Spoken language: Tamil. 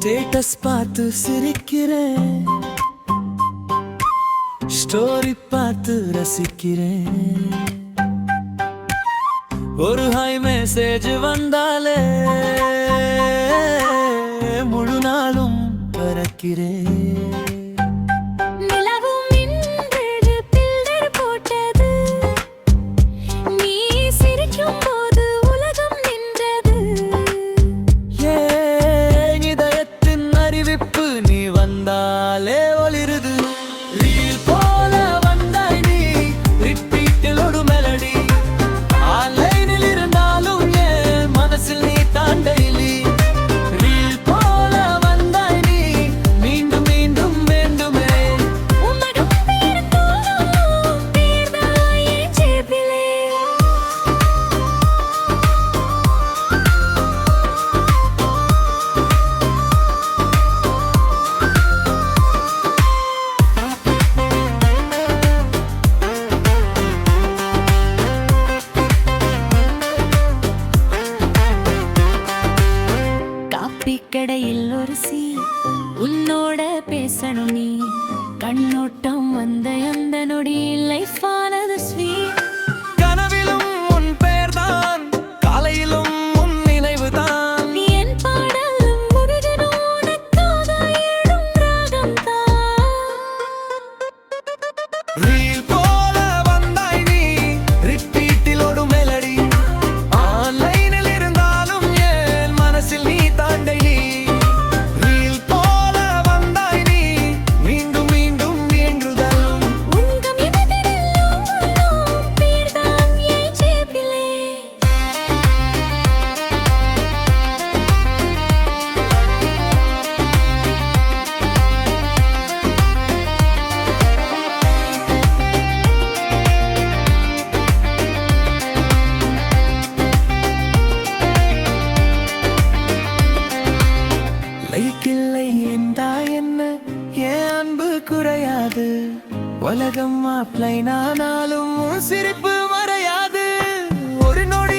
ஸ்டேட்டஸ் பார்த்து சிரிக்கிறேன், ஸ்டோரி பார்த்து ரசிக்கிறேன். ஒரு ஹாய் மெசேஜ் வந்தாலே முழு நாளும் பறக்கிறேன். வந்தாலே ஒளிருது ரீல் போல வந்தாய் நீ, ரிப்பீட்டில் ஒரு மெலடி. ஆன்லைனில் இருந்தாலும் என் மனசில் நீ தான் டெய்லி. ரீல் போல வந்தாய் நீ, மீண்டும் மீண்டும் வேண்டுமே. கடையில் ஒரு உன்னோட பேசணும் நீ, கண்ணோட்டம் வந்த அந்த நொடி லைஃப் ஆனது ஸ்வீட். கனவிலும் உன் பெயர்தான், காலையிலும் உன் நினைவு தான். என் பாடலும் முருகனும் உனக்காக எழும் ராகம் தான். ரீல் போல வந்தாய் நீ, ரிப்பீட்டில் ஒரு மெலடி. ஆன்லைனில் இருந்தாலும் என் மனசில் நீ தான் டெய்லி. லைக்கில்லை என்றா என்ன, என் அன்பு குறையாது. உலகம் ஆப்லைன் ஆனாலும் சிரிப்பு மறையாது. ஒரு நொடி